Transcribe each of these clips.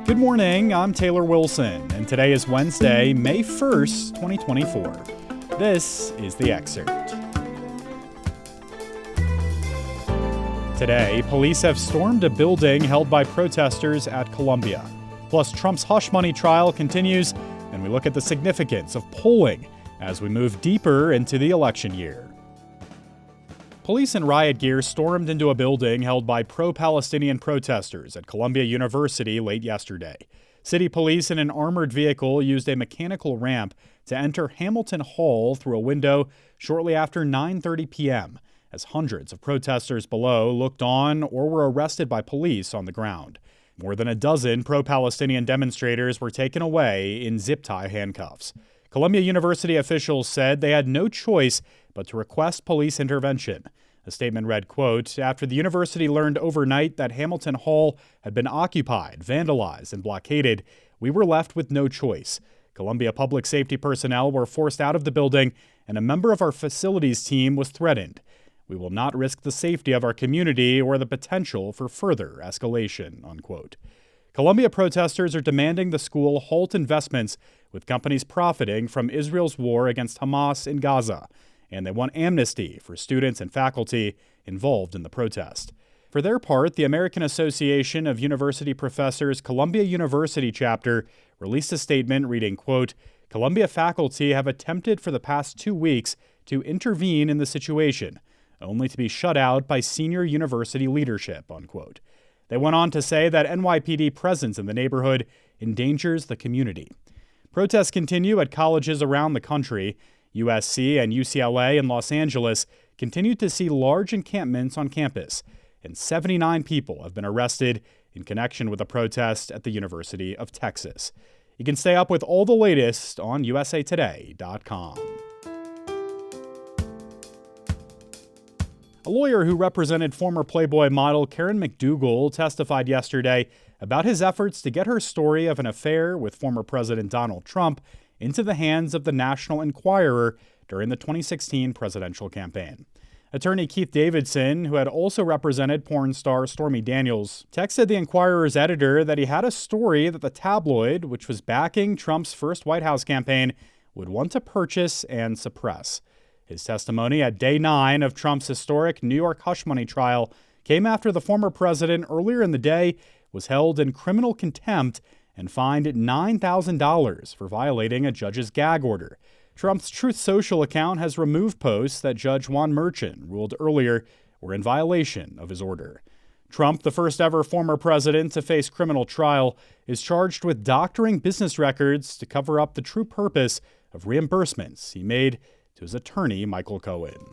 Good morning, I'm Taylor Wilson, and today is Wednesday, May 1st, 2024. This is The Excerpt. Today, police have stormed a building held by protesters at Columbia. Plus, Trump's hush money trial continues, and we look at the significance of polling as we move deeper into the election year. Police in riot gear stormed into a building held by pro-Palestinian protesters at Columbia University late yesterday. City police in an armored vehicle used a mechanical ramp to enter Hamilton Hall through a window shortly after 9:30 p.m., as hundreds of protesters below looked on or were arrested by police on the ground. More than a dozen pro-Palestinian demonstrators were taken away in zip-tie handcuffs. Columbia University officials said they had no choice but to request police intervention. A statement read, quote, "After the university learned overnight that Hamilton Hall had been occupied, vandalized, and blockaded, we were left with no choice. Columbia public safety personnel were forced out of the building, and a member of our facilities team was threatened. We will not risk the safety of our community or the potential for further escalation," unquote. Columbia protesters are demanding the school halt investments with companies profiting from Israel's war against Hamas in Gaza, and they want amnesty for students and faculty involved in the protest. For their part, the American Association of University Professors Columbia University chapter released a statement reading, quote, "Columbia faculty have attempted for the past 2 weeks to intervene in the situation, only to be shut out by senior university leadership," unquote. They went on to say that NYPD presence in the neighborhood endangers the community. Protests continue at colleges around the country. USC and UCLA in Los Angeles continue to see large encampments on campus, and 79 people have been arrested in connection with a protest at the University of Texas. You can stay up with all the latest on usatoday.com. A lawyer who represented former Playboy model Karen McDougal testified yesterday about his efforts to get her story of an affair with former President Donald Trump into the hands of the National Enquirer during the 2016 presidential campaign. Attorney Keith Davidson, who had also represented porn star Stormy Daniels, texted the Enquirer's editor that he had a story that the tabloid, which was backing Trump's first White House campaign, would want to purchase and suppress. His testimony at Day 9 of Trump's historic New York hush money trial came after the former president earlier in the day was held in criminal contempt and fined $9,000 for violating a judge's gag order. Trump's Truth Social account has removed posts that Judge Juan Merchan ruled earlier were in violation of his order. Trump, the first ever former president to face criminal trial, is charged with doctoring business records to cover up the true purpose of reimbursements he made to his attorney, Michael Cohen.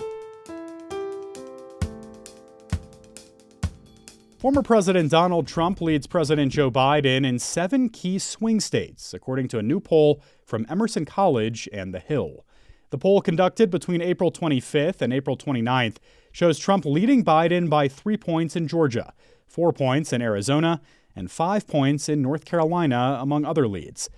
Former President Donald Trump leads President Joe Biden in 7 key swing states, according to a new poll from Emerson College and The Hill. The poll, conducted between April 25th and April 29th, shows Trump leading Biden by 3 points in Georgia, 4 points in Arizona, and 5 points in North Carolina, among other leads.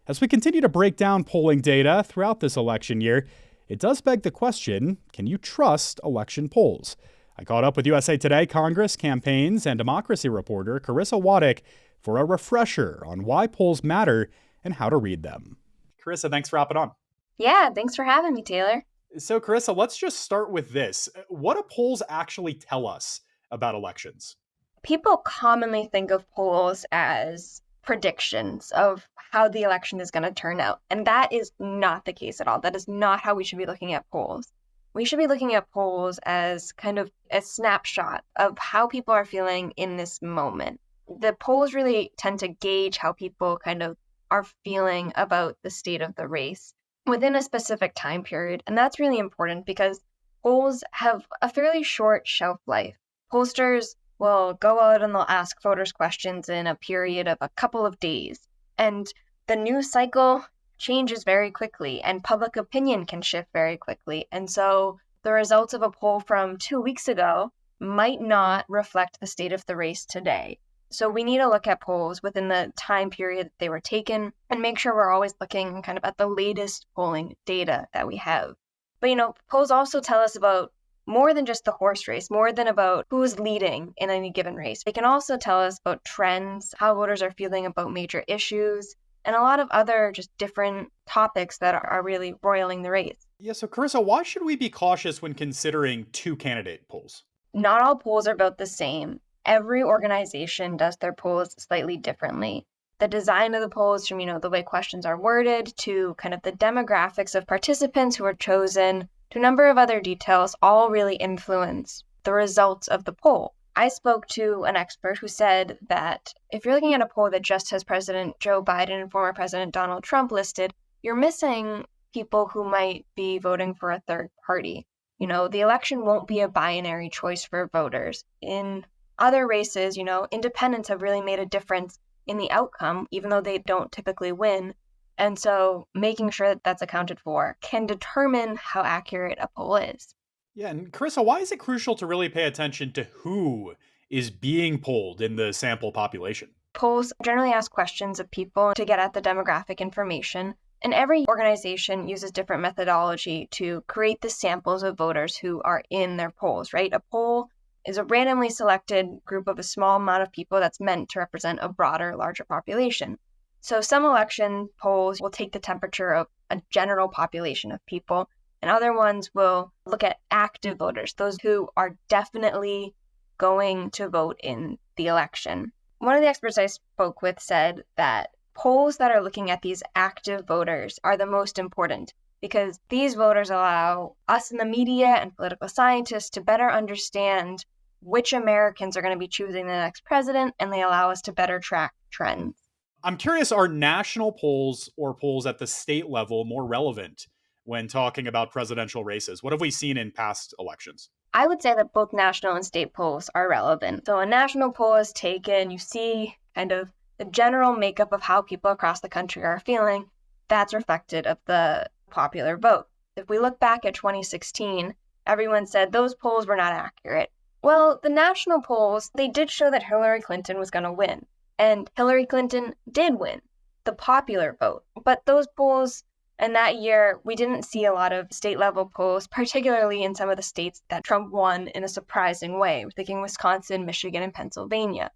As we continue to break down polling data throughout this election year, it does beg the question, can you trust election polls? I caught up with USA Today Congress, campaigns, and democracy reporter Carissa Waddick for a refresher on why polls matter and how to read them. Carissa, thanks for hopping on. Yeah, thanks for having me, Taylor. So, Carissa, let's just start with this. What do polls actually tell us about elections? People commonly think of polls as predictions of how the election is going to turn out. And that is not the case at all. That is not how we should be looking at polls. We should be looking at polls as kind of a snapshot of how people are feeling in this moment. The polls really tend to gauge how people kind of are feeling about the state of the race within a specific time period. And that's really important because polls have a fairly short shelf life. Pollsters will go out and they'll ask voters questions in a period of a couple of days. And the news cycle changes very quickly and public opinion can shift very quickly. And so the results of a poll from 2 weeks ago might not reflect the state of the race today. So we need to look at polls within the time period that they were taken and make sure we're always looking kind of at the latest polling data that we have. But, polls also tell us about more than just the horse race, more than about who's leading in any given race. They can also tell us about trends, how voters are feeling about major issues, and a lot of other just different topics that are really roiling the race. Yeah, so Carissa, why should we be cautious when considering two candidate polls? Not all polls are about the same. Every organization does their polls slightly differently. The design of the polls, from the way questions are worded to kind of the demographics of participants who are chosen, to a number of other details, all really influence the results of the poll. I spoke to an expert who said that if you're looking at a poll that just has President Joe Biden and former President Donald Trump listed, you're missing people who might be voting for a third party. The election won't be a binary choice for voters. In other races, independents have really made a difference in the outcome, even though they don't typically win. And so making sure that that's accounted for can determine how accurate a poll is. Yeah, and Carissa, why is it crucial to really pay attention to who is being polled in the sample population? Polls generally ask questions of people to get at the demographic information, and every organization uses different methodology to create the samples of voters who are in their polls, right? A poll is a randomly selected group of a small amount of people that's meant to represent a broader, larger population. So some election polls will take the temperature of a general population of people, and other ones will look at active voters, those who are definitely going to vote in the election. One of the experts I spoke with said that polls that are looking at these active voters are the most important because these voters allow us in the media and political scientists to better understand which Americans are going to be choosing the next president, and they allow us to better track trends. I'm curious, are national polls or polls at the state level more relevant when talking about presidential races? What have we seen in past elections? I would say that both national and state polls are relevant. So a national poll is taken, you see kind of the general makeup of how people across the country are feeling. That's reflected of the popular vote. If we look back at 2016, everyone said those polls were not accurate. Well, the national polls, they did show that Hillary Clinton was going to win. And Hillary Clinton did win the popular vote. But those polls, and that year, we didn't see a lot of state-level polls, particularly in some of the states that Trump won in a surprising way. We're thinking Wisconsin, Michigan, and Pennsylvania.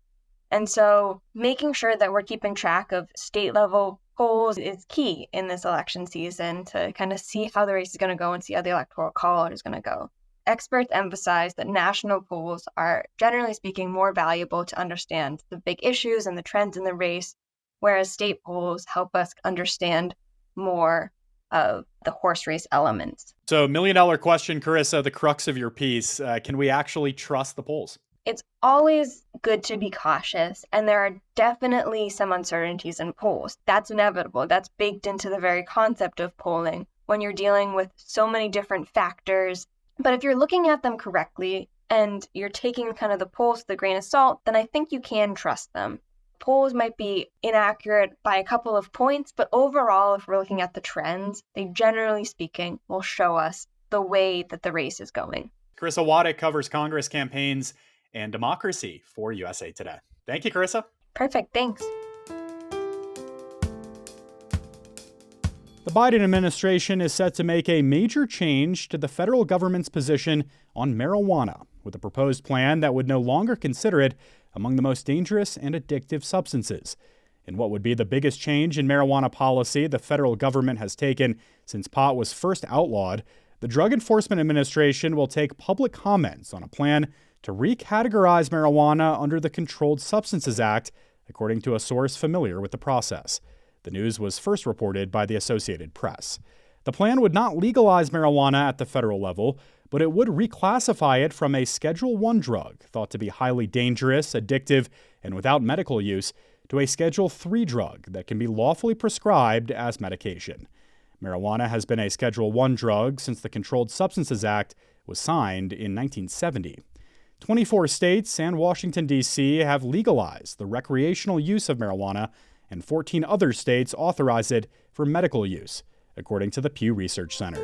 And so making sure that we're keeping track of state-level polls is key in this election season to kind of see how the race is going to go and see how the electoral college is going to go. Experts emphasize that national polls are, generally speaking, more valuable to understand the big issues and the trends in the race, whereas state polls help us understand more of the horse race elements. So, $1 million question, Carissa, the crux of your piece. Can we actually trust the polls? It's always good to be cautious, and there are definitely some uncertainties in polls. That's inevitable. That's baked into the very concept of polling when you're dealing with so many different factors. But if you're looking at them correctly and you're taking kind of the polls with a grain of salt, then I think you can trust them. Polls might be inaccurate by a couple of points, but overall, if we're looking at the trends, they generally speaking will show us the way that the race is going. Carissa Waddick covers Congress campaigns and democracy for USA Today. Thank you, Carissa. Perfect. Thanks. The Biden administration is set to make a major change to the federal government's position on marijuana, with a proposed plan that would no longer consider it among the most dangerous and addictive substances. In what would be the biggest change in marijuana policy the federal government has taken since pot was first outlawed, the Drug Enforcement Administration will take public comments on a plan to recategorize marijuana under the Controlled Substances Act, according to a source familiar with the process. The news was first reported by the Associated Press. The plan would not legalize marijuana at the federal level, but it would reclassify it from a Schedule I drug, thought to be highly dangerous, addictive, and without medical use, to a Schedule III drug that can be lawfully prescribed as medication. Marijuana has been a Schedule I drug since the Controlled Substances Act was signed in 1970. 24 states and Washington, D.C. have legalized the recreational use of marijuana, and 14 other states authorize it for medical use, according to the Pew Research Center.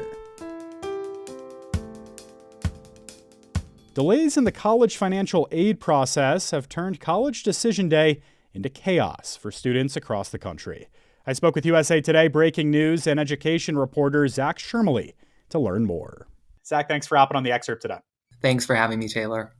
Delays in the college financial aid process have turned College Decision Day into chaos for students across the country. I spoke with USA Today breaking news and education reporter Zach Shermley to learn more. Zach, thanks for hopping on the Excerpt today. Thanks for having me, Taylor.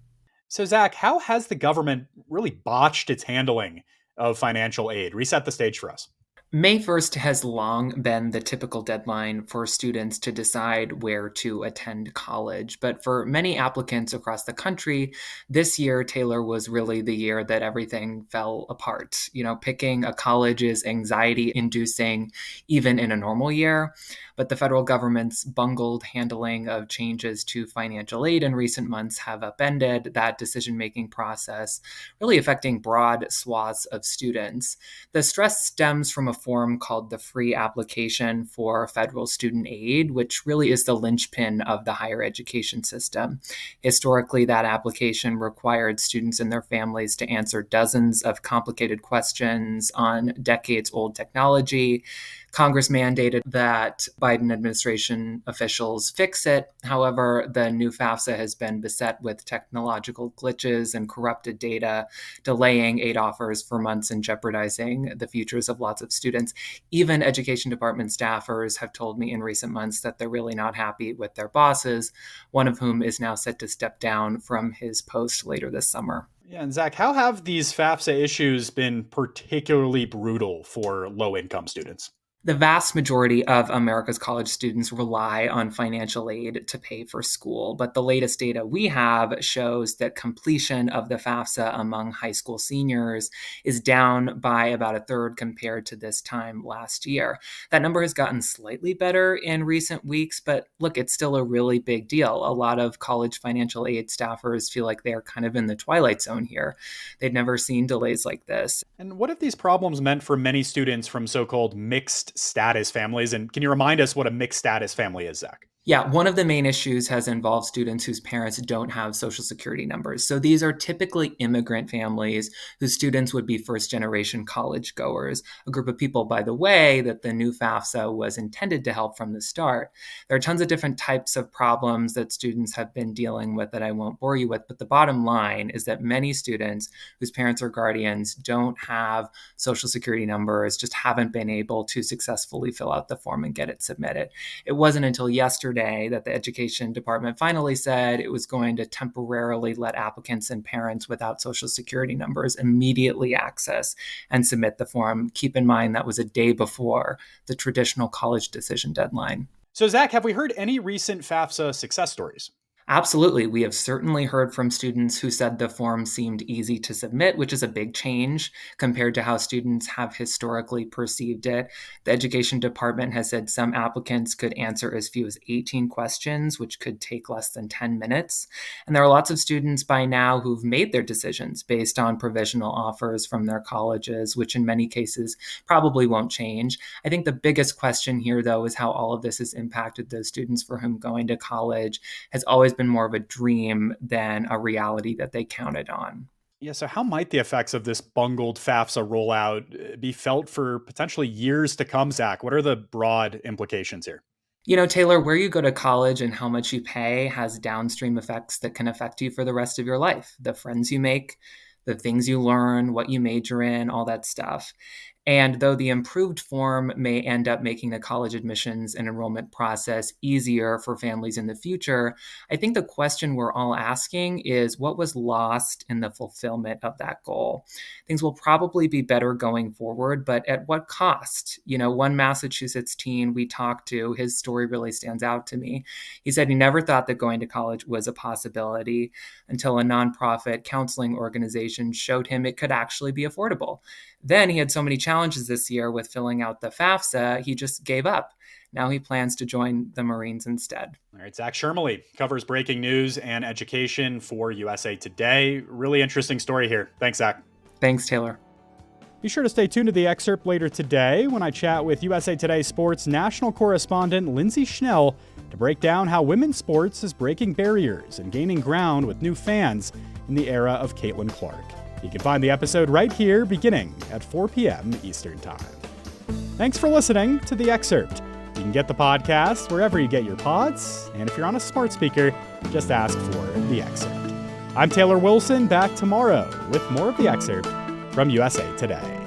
So, Zach, how has the government really botched its handling of financial aid? Reset the stage for us. May 1st has long been the typical deadline for students to decide where to attend college. But for many applicants across the country, this year, Taylor, was really the year that everything fell apart. Picking a college is anxiety inducing even in a normal year. But the federal government's bungled handling of changes to financial aid in recent months have upended that decision-making process, really affecting broad swaths of students. The stress stems from a form called the Free Application for Federal Student Aid, which really is the linchpin of the higher education system. Historically, that application required students and their families to answer dozens of complicated questions on decades-old technology. Congress mandated that Biden administration officials fix it. However, the new FAFSA has been beset with technological glitches and corrupted data, delaying aid offers for months and jeopardizing the futures of lots of students. Even education department staffers have told me in recent months that they're really not happy with their bosses, one of whom is now set to step down from his post later this summer. Yeah, and Zach, how have these FAFSA issues been particularly brutal for low-income students? The vast majority of America's college students rely on financial aid to pay for school, but the latest data we have shows that completion of the FAFSA among high school seniors is down by about a third compared to this time last year. That number has gotten slightly better in recent weeks, but look, it's still a really big deal. A lot of college financial aid staffers feel like they're kind of in the twilight zone here. They'd never seen delays like this. And what have these problems meant for many students from so-called mixed status families? And can you remind us what a mixed status family is, Zach? Yeah, one of the main issues has involved students whose parents don't have Social Security numbers. So these are typically immigrant families whose students would be first-generation college goers, a group of people, by the way, that the new FAFSA was intended to help from the start. There are tons of different types of problems that students have been dealing with that I won't bore you with, but the bottom line is that many students whose parents or guardians don't have Social Security numbers just haven't been able to successfully fill out the form and get it submitted. It wasn't until yesterday that the education department finally said it was going to temporarily let applicants and parents without Social Security numbers immediately access and submit the form. Keep in mind that was a day before the traditional college decision deadline. So, Zach, have we heard any recent FAFSA success stories? Absolutely. We have certainly heard from students who said the form seemed easy to submit, which is a big change compared to how students have historically perceived it. The education department has said some applicants could answer as few as 18 questions, which could take less than 10 minutes. And there are lots of students by now who've made their decisions based on provisional offers from their colleges, which in many cases probably won't change. I think the biggest question here, though, is how all of this has impacted those students for whom going to college has always been more of a dream than a reality that they counted on. Yeah, so how might the effects of this bungled FAFSA rollout be felt for potentially years to come, Zach? What are the broad implications here? Taylor, where you go to college and how much you pay has downstream effects that can affect you for the rest of your life. The friends you make, the things you learn, what you major in, all that stuff. And though the improved form may end up making the college admissions and enrollment process easier for families in the future, I think the question we're all asking is what was lost in the fulfillment of that goal? Things will probably be better going forward, but at what cost? One Massachusetts teen we talked to, his story really stands out to me. He said he never thought that going to college was a possibility until a nonprofit counseling organization showed him it could actually be affordable. Then he had so many challenges this year with filling out the FAFSA, he just gave up. Now he plans to join the Marines instead. All right, Zach Shermley covers breaking news and education for USA Today. Really interesting story here. Thanks, Zach. Thanks, Taylor. Be sure to stay tuned to the excerpt later today when I chat with USA Today Sports national correspondent Lindsay Schnell to break down how women's sports is breaking barriers and gaining ground with new fans in the era of Caitlin Clark. You can find the episode right here beginning at 4 p.m. Eastern Time. Thanks for listening to The Excerpt. You can get the podcast wherever you get your pods, and if you're on a smart speaker, just ask for The Excerpt. I'm Taylor Wilson, back tomorrow with more of The Excerpt from USA Today.